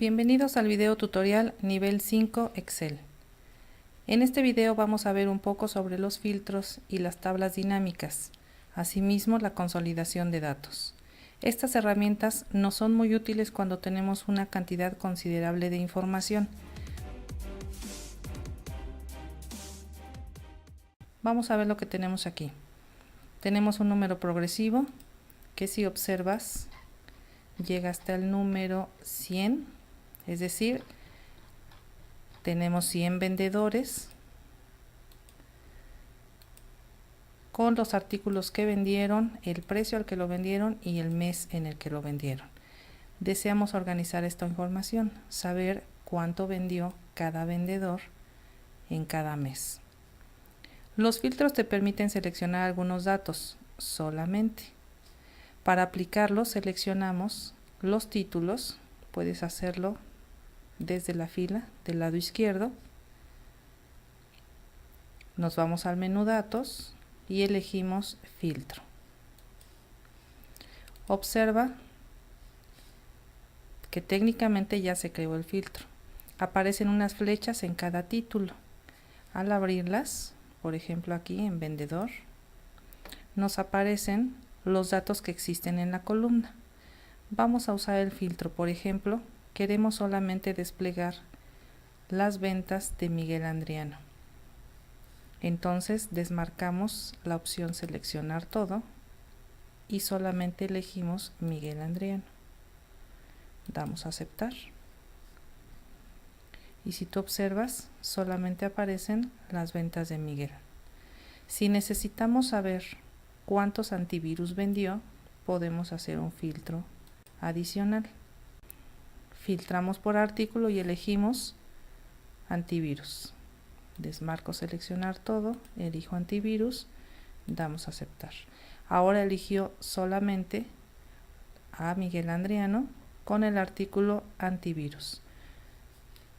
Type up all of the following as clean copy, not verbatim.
Bienvenidos al video tutorial nivel 5 Excel. En este video vamos a ver un poco sobre los filtros y las tablas dinámicas, asimismo la consolidación de datos. Estas herramientas nos son muy útiles cuando tenemos una cantidad considerable de información. Vamos a ver lo que tenemos aquí. Tenemos un número progresivo que, si observas, llega hasta el número 100, es decir, tenemos 100 vendedores con los artículos que vendieron, el precio al que lo vendieron y el mes en el que lo vendieron. Deseamos organizar esta información, saber cuánto vendió cada vendedor en cada mes. Los filtros te permiten seleccionar algunos datos solamente. Para aplicarlos seleccionamos los títulos, puedes hacerlo desde la fila del lado izquierdo. Nos vamos al menú Datos y elegimos Filtro. Observa que técnicamente ya se creó el filtro. Aparecen unas flechas en cada título. Al abrirlas, por ejemplo aquí en Vendedor, nos aparecen los datos que existen en la columna. Vamos a usar el filtro, por ejemplo, queremos solamente desplegar las ventas de Miguel Andriano. Entonces desmarcamos la opción Seleccionar todo y solamente elegimos Miguel Andriano. Damos a aceptar. Y si tú observas, solamente aparecen las ventas de Miguel. Si necesitamos saber cuántos antivirus vendió, podemos hacer un filtro adicional. Filtramos por artículo y elegimos antivirus. Desmarco seleccionar todo, elijo antivirus, damos a aceptar. Ahora eligió solamente a Miguel Andriano con el artículo antivirus.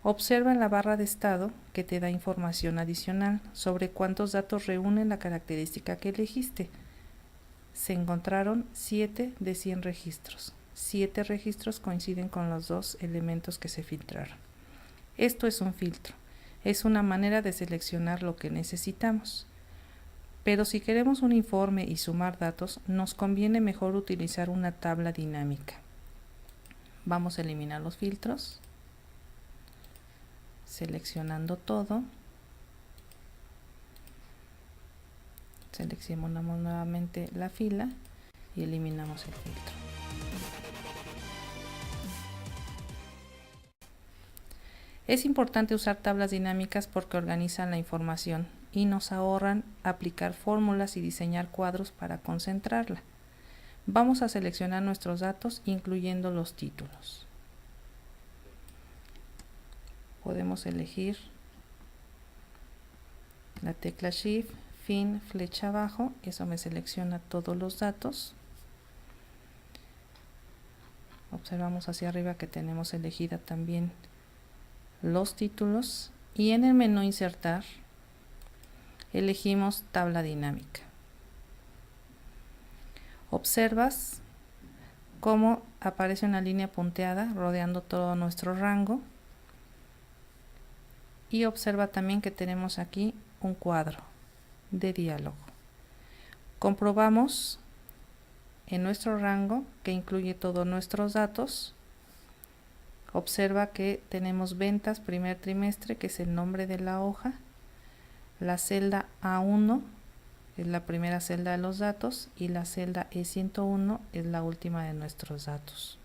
Observa en la barra de estado que te da información adicional sobre cuántos datos reúnen la característica que elegiste. Se encontraron 7 de 100 registros. 7 registros coinciden con los 2 elementos que se filtraron. Esto es un filtro. Es una manera de seleccionar lo que necesitamos. Pero si queremos un informe y sumar datos, nos conviene mejor utilizar una tabla dinámica. Vamos a eliminar los filtros. Seleccionando todo. Seleccionamos nuevamente la fila y eliminamos el filtro. Es importante usar tablas dinámicas porque organizan la información y nos ahorran aplicar fórmulas y diseñar cuadros para concentrarla. Vamos a seleccionar nuestros datos incluyendo los títulos. Podemos elegir la tecla Shift, fin, flecha abajo, eso me selecciona todos los datos. Observamos hacia arriba que tenemos elegida también los títulos y en el menú Insertar elegimos Tabla Dinámica. Observas cómo aparece una línea punteada rodeando todo nuestro rango y observa también que tenemos aquí un cuadro de diálogo. Comprobamos en nuestro rango que incluye todos nuestros datos. Observa que tenemos ventas primer trimestre, que es el nombre de la hoja. La celda A1 es la primera celda de los datos y la celda E101 es la última de nuestros datos.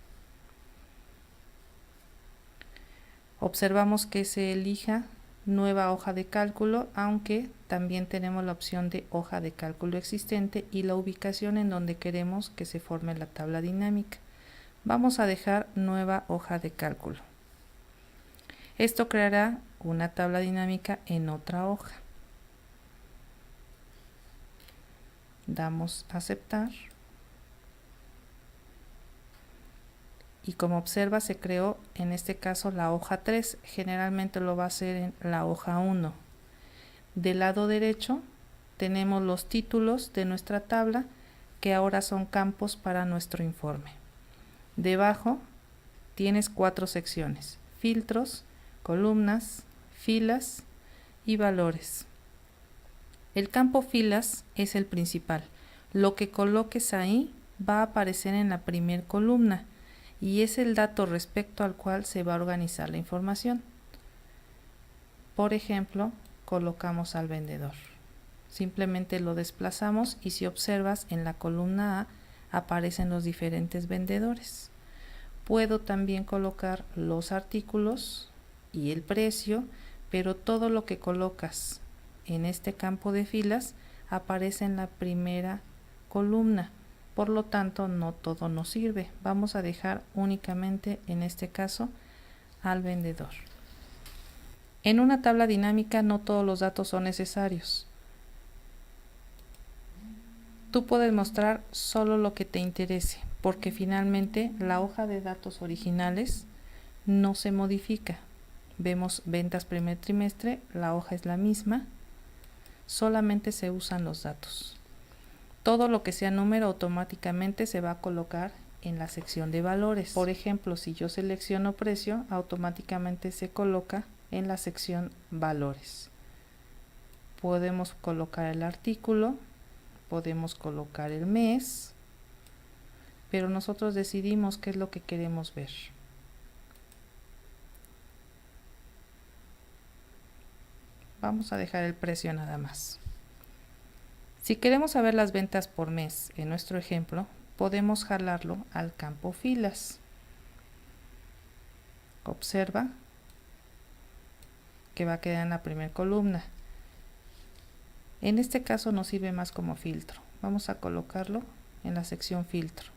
Observamos que se elija nueva hoja de cálculo, aunque también tenemos la opción de hoja de cálculo existente y la ubicación en donde queremos que se forme la tabla dinámica. Vamos a dejar nueva hoja de cálculo. Esto creará una tabla dinámica en otra hoja. Damos a aceptar. Y como observa, se creó en este caso la hoja 3. Generalmente lo va a hacer en la hoja 1. Del lado derecho tenemos los títulos de nuestra tabla que ahora son campos para nuestro informe. Debajo tienes 4 secciones: filtros, columnas, filas y valores. El campo filas es el principal. Lo que coloques ahí va a aparecer en la primera columna y es el dato respecto al cual se va a organizar la información. Por ejemplo, colocamos al vendedor. Simplemente lo desplazamos y si observas en la columna A aparecen los diferentes vendedores. Puedo también colocar los artículos y el precio, pero todo lo que colocas en este campo de filas aparece en la primera columna. Por lo tanto, no todo nos sirve. Vamos a dejar únicamente, en este caso, al vendedor. En una tabla dinámica no todos los datos son necesarios. Tú puedes mostrar solo lo que te interese, porque finalmente la hoja de datos originales no se modifica. Vemos ventas primer trimestre, la hoja es la misma, solamente se usan los datos. Todo lo que sea número automáticamente se va a colocar en la sección de valores. Por ejemplo, si yo selecciono precio, automáticamente se coloca en la sección valores. Podemos colocar el artículo, podemos colocar el mes, pero nosotros decidimos qué es lo que queremos ver. Vamos a dejar el precio nada más. Si queremos saber las ventas por mes, en nuestro ejemplo, podemos jalarlo al campo filas. Observa que va a quedar en la primera columna. En este caso nos sirve más como filtro. Vamos a colocarlo en la sección filtro.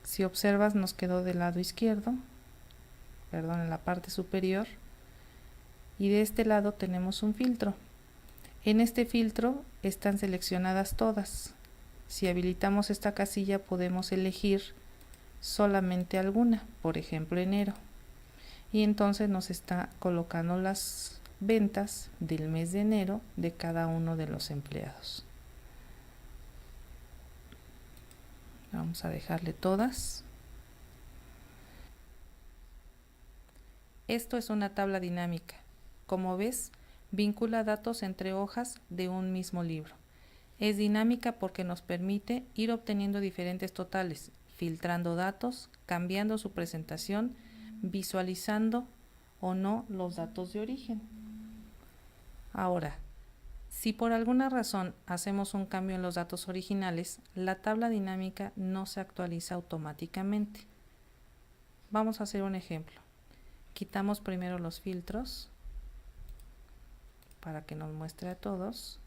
Si observas, nos quedó del lado izquierdo, en la parte superior, y de este lado tenemos un filtro. En este filtro están seleccionadas todas. Si habilitamos esta casilla podemos elegir solamente alguna, por ejemplo enero, y entonces nos está colocando las ventas del mes de enero de cada uno de los empleados. Vamos a dejarle todas. Esto es una tabla dinámica. Como ves, vincula datos entre hojas de un mismo libro. Es dinámica porque nos permite ir obteniendo diferentes totales, filtrando datos, cambiando su presentación, visualizando o no los datos de origen. Ahora, si por alguna razón hacemos un cambio en los datos originales, la tabla dinámica no se actualiza automáticamente. Vamos a hacer un ejemplo. Quitamos primero los filtros para que nos muestre a todos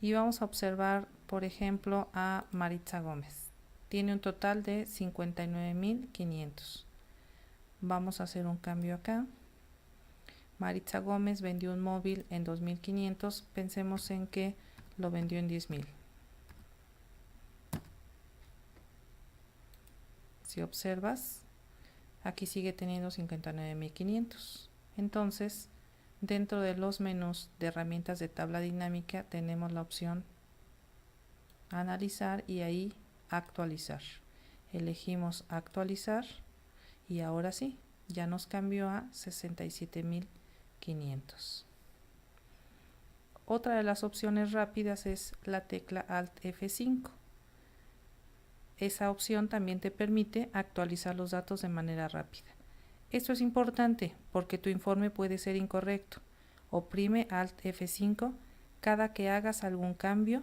y vamos a observar, por ejemplo, a Maritza Gómez. Tiene un total de 59.500. Vamos a hacer un cambio acá. Maritza Gómez vendió un móvil en 2.500. Pensemos en que lo vendió en 10.000. Si observas, aquí sigue teniendo 59.500. Entonces, dentro de los menús de herramientas de tabla dinámica tenemos la opción analizar y ahí actualizar. Elegimos actualizar y ahora sí, ya nos cambió a 67.500. Otra de las opciones rápidas es la tecla Alt F5. Esa opción también te permite actualizar los datos de manera rápida. Esto es importante porque tu informe puede ser incorrecto. Oprime Alt F5 cada que hagas algún cambio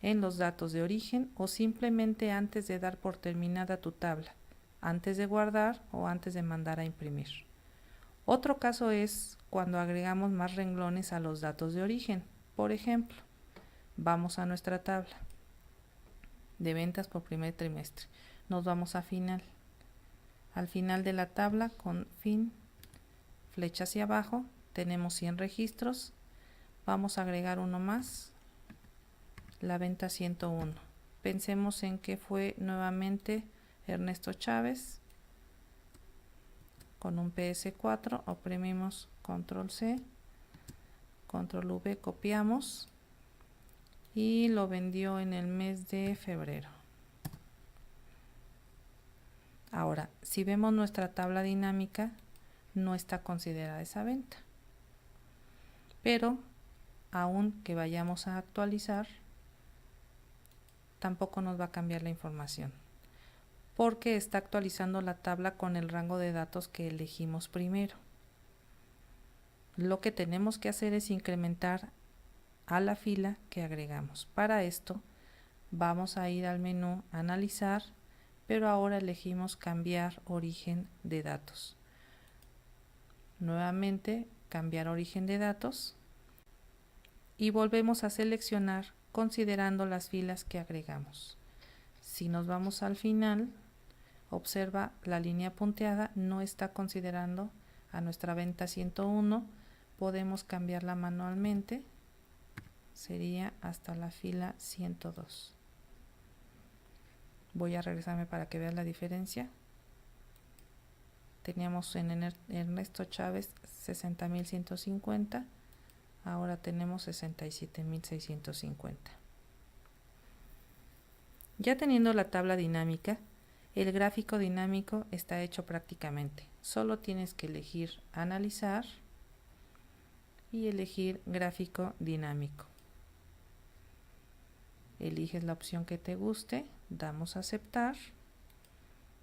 en los datos de origen o simplemente antes de dar por terminada tu tabla, antes de guardar o antes de mandar a imprimir. Otro caso es cuando agregamos más renglones a los datos de origen. Por ejemplo, vamos a nuestra tabla de ventas por primer trimestre. Nos vamos a final. Al final de la tabla, con fin, flecha hacia abajo, tenemos 100 registros. Vamos a agregar uno más, la venta 101. Pensemos en que fue nuevamente Ernesto Chávez. Con un PS4 oprimimos Control C, Control V, copiamos y lo vendió en el mes de febrero. Ahora, si vemos nuestra tabla dinámica, no está considerada esa venta. Pero, aun que vayamos a actualizar, tampoco nos va a cambiar la información, porque está actualizando la tabla con el rango de datos que elegimos primero. Lo que tenemos que hacer es incrementar a la fila que agregamos. Para esto, vamos a ir al menú Analizar, pero ahora elegimos Cambiar origen de datos. Nuevamente, Cambiar origen de datos y volvemos a seleccionar considerando las filas que agregamos. Si nos vamos al final, observa la línea punteada, no está considerando a nuestra venta 101, podemos cambiarla manualmente, sería hasta la fila 102. Voy a regresarme para que veas la diferencia. Teníamos en Ernesto Chávez 60.150, ahora tenemos 67.650. Ya teniendo la tabla dinámica, el gráfico dinámico está hecho prácticamente. Solo tienes que elegir Analizar y elegir Gráfico dinámico. Eliges la opción que te guste, damos a Aceptar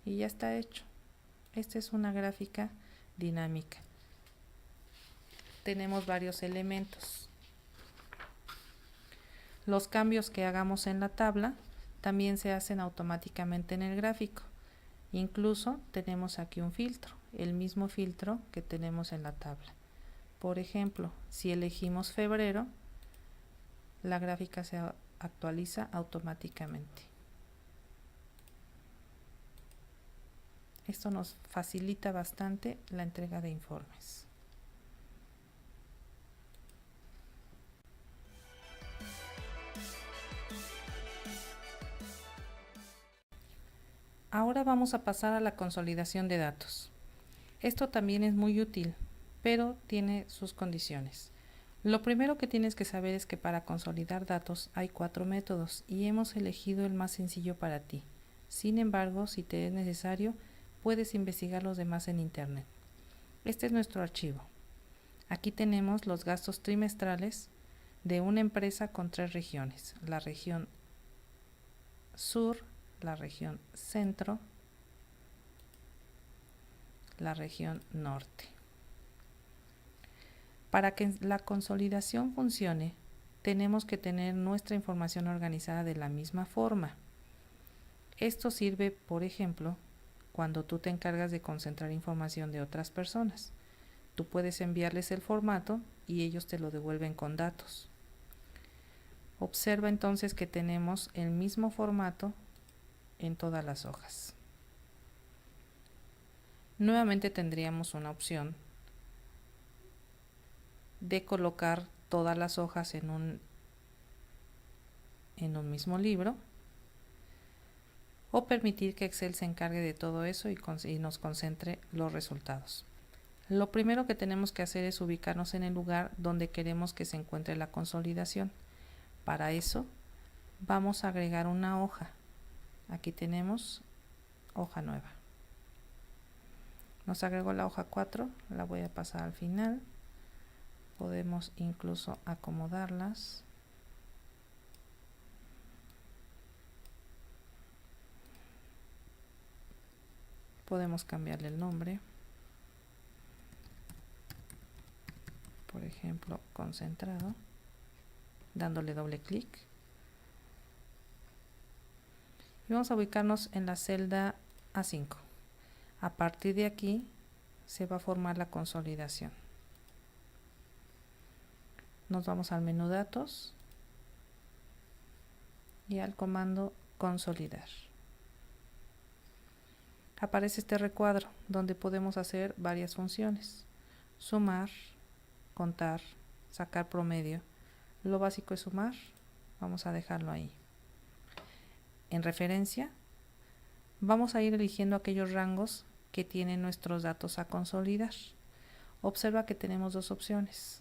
y ya está hecho. Esta es una gráfica dinámica. Tenemos varios elementos. Los cambios que hagamos en la tabla también se hacen automáticamente en el gráfico. Incluso tenemos aquí un filtro, el mismo filtro que tenemos en la tabla. Por ejemplo, si elegimos febrero, la gráfica se actualiza automáticamente. Esto nos facilita bastante la entrega de informes. Ahora vamos a pasar a la consolidación de datos. Esto también es muy útil, pero tiene sus condiciones. Lo primero que tienes que saber es que para consolidar datos hay 4 métodos y hemos elegido el más sencillo para ti. Sin embargo, si te es necesario, puedes investigar los demás en internet. Este es nuestro archivo. Aquí tenemos los gastos trimestrales de una empresa con 3 regiones: la región sur, la región centro, la región norte. Para que la consolidación funcione, tenemos que tener nuestra información organizada de la misma forma. Esto sirve, por ejemplo, cuando tú te encargas de concentrar información de otras personas. Tú puedes enviarles el formato y ellos te lo devuelven con datos. Observa entonces que tenemos el mismo formato en todas las hojas. Nuevamente tendríamos una opción de colocar todas las hojas en un mismo libro, o permitir que Excel se encargue de todo eso y nos concentre los resultados. Lo primero que tenemos que hacer es ubicarnos en el lugar donde queremos que se encuentre la consolidación. Para eso vamos a agregar una hoja. Aquí tenemos hoja nueva. Nos agregó la hoja 4, la voy a pasar al final. Podemos incluso acomodarlas. Podemos cambiarle el nombre. Por ejemplo, concentrado, dándole doble clic. Y vamos a ubicarnos en la celda A5. A partir de aquí se va a formar la consolidación. Nos vamos al menú Datos y al comando Consolidar. Aparece este recuadro donde podemos hacer varias funciones: sumar, contar, sacar promedio. Lo básico es sumar, vamos a dejarlo ahí. En referencia, vamos a ir eligiendo aquellos rangos que tienen nuestros datos a consolidar. Observa que tenemos dos opciones: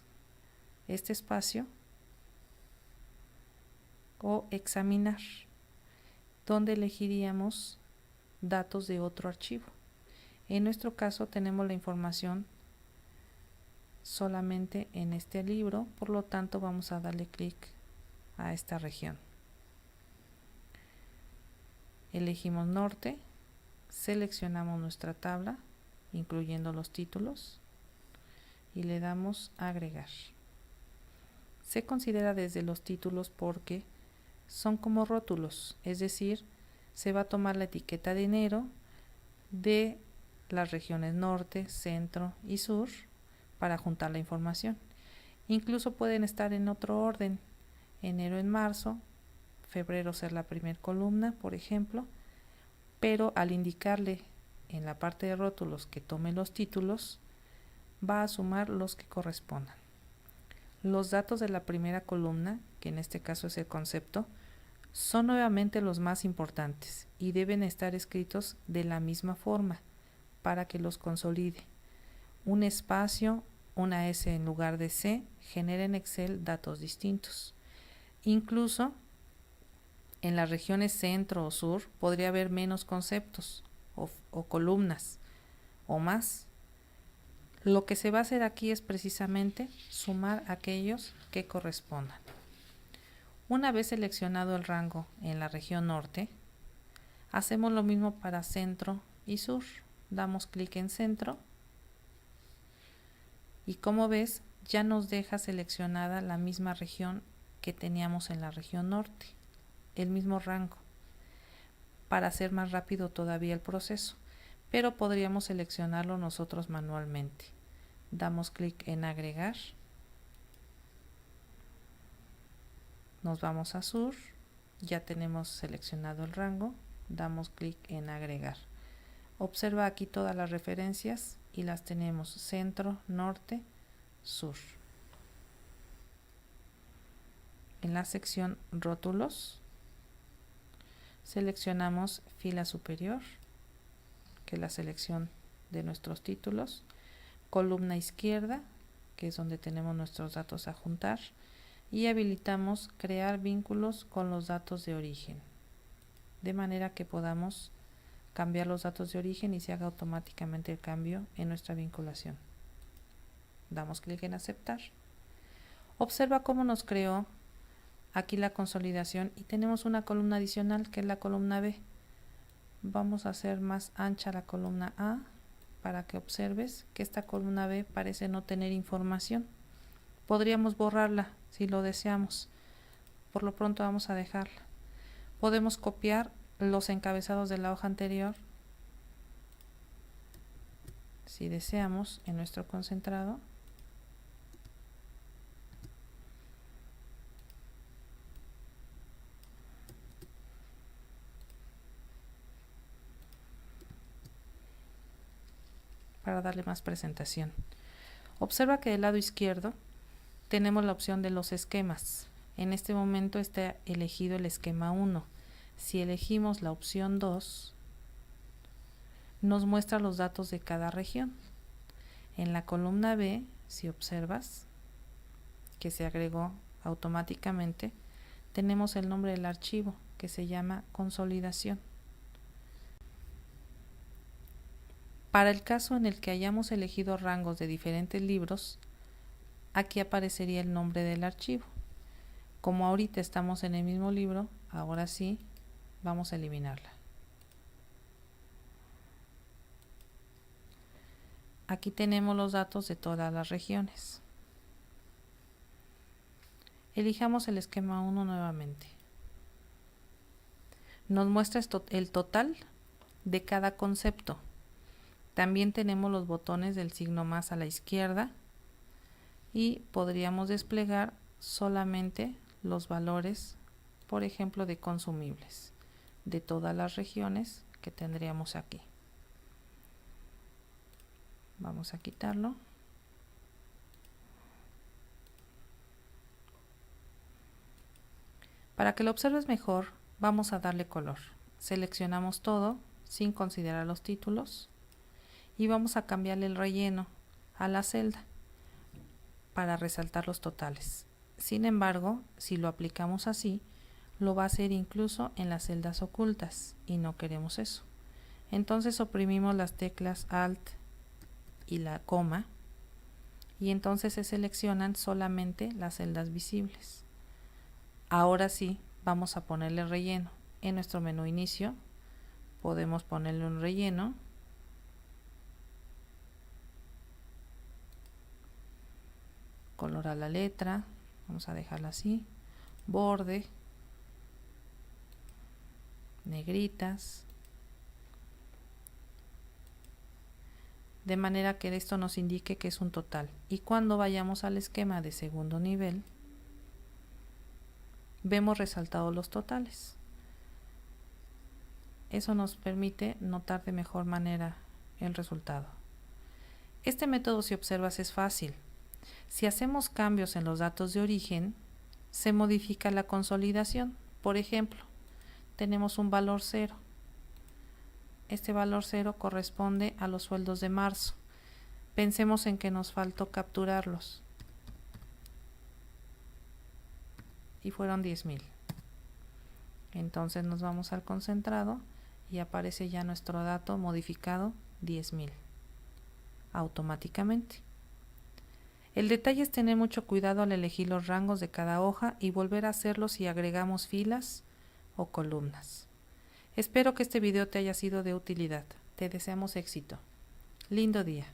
este espacio o examinar, donde elegiríamos datos de otro archivo. En nuestro caso tenemos la información solamente en este libro, por lo tanto vamos a darle clic a esta región. Elegimos norte, seleccionamos nuestra tabla, incluyendo los títulos, y le damos a agregar. Se considera desde los títulos porque son como rótulos, es decir, se va a tomar la etiqueta de enero de las regiones norte, centro y sur para juntar la información. Incluso pueden estar en otro orden, enero en marzo, febrero ser la primera columna, por ejemplo, pero al indicarle en la parte de rótulos que tome los títulos, va a sumar los que correspondan. Los datos de la primera columna, que en este caso es el concepto, son nuevamente los más importantes y deben estar escritos de la misma forma para que los consolide. Un espacio, una S en lugar de C, genera en Excel datos distintos. Incluso en las regiones centro o sur podría haber menos conceptos o columnas o más. Lo que se va a hacer aquí es precisamente sumar aquellos que correspondan. Una vez seleccionado el rango en la región norte, hacemos lo mismo para centro y sur. Damos clic en centro y como ves ya nos deja seleccionada la misma región que teníamos en la región norte, el mismo rango, para hacer más rápido todavía el proceso, pero podríamos seleccionarlo nosotros manualmente. Damos clic en agregar, nos vamos a sur, ya tenemos seleccionado el rango, damos clic en agregar. Observa aquí todas las referencias y las tenemos centro, norte, sur. En la sección rótulos seleccionamos fila superior, que es la selección de nuestros títulos, columna izquierda, que es donde tenemos nuestros datos a juntar, y habilitamos crear vínculos con los datos de origen, de manera que podamos cambiar los datos de origen y se haga automáticamente el cambio en nuestra vinculación. Damos clic en aceptar. Observa cómo nos creó aquí la consolidación y tenemos una columna adicional que es la columna B. Vamos a hacer más ancha la columna A para que observes que esta columna B parece no tener información. Podríamos borrarla si lo deseamos. Por lo pronto vamos a dejarla. Podemos copiar los encabezados de la hoja anterior si deseamos en nuestro concentrado. Para darle más presentación. Observa que del lado izquierdo tenemos la opción de los esquemas. En este momento está elegido el esquema 1. Si elegimos la opción 2, nos muestra los datos de cada región. En la columna B, si observas, que se agregó automáticamente, tenemos el nombre del archivo, que se llama consolidación. Para el caso en el que hayamos elegido rangos de diferentes libros, aquí aparecería el nombre del archivo. Como ahorita estamos en el mismo libro, ahora sí vamos a eliminarla. Aquí tenemos los datos de todas las regiones. Elijamos el esquema 1 nuevamente. Nos muestra el total de cada concepto. También tenemos los botones del signo más a la izquierda y podríamos desplegar solamente los valores, por ejemplo, de consumibles de todas las regiones que tendríamos aquí. Vamos a quitarlo. Para que lo observes mejor, vamos a darle color. Seleccionamos todo sin considerar los títulos y vamos a cambiarle el relleno a la celda para resaltar los totales. Sin embargo, si lo aplicamos así, lo va a hacer incluso en las celdas ocultas y no queremos eso. Entonces oprimimos las teclas Alt y la coma y entonces se seleccionan solamente las celdas visibles. Ahora sí, vamos a ponerle relleno. En nuestro menú inicio podemos ponerle un relleno. Color a la letra, vamos a dejarla así. Borde, negritas, de manera que esto nos indique que es un total. Y cuando vayamos al esquema de segundo nivel, vemos resaltados los totales. Eso nos permite notar de mejor manera el resultado. Este método, si observas, es fácil. Si hacemos cambios en los datos de origen, se modifica la consolidación. Por ejemplo, tenemos un valor 0. Este valor 0 corresponde a los sueldos de marzo. Pensemos en que nos faltó capturarlos. Y fueron 10,000. Entonces nos vamos al concentrado y aparece ya nuestro dato modificado 10,000 automáticamente. El detalle es tener mucho cuidado al elegir los rangos de cada hoja y volver a hacerlo si agregamos filas o columnas. Espero que este video te haya sido de utilidad. Te deseamos éxito. Lindo día.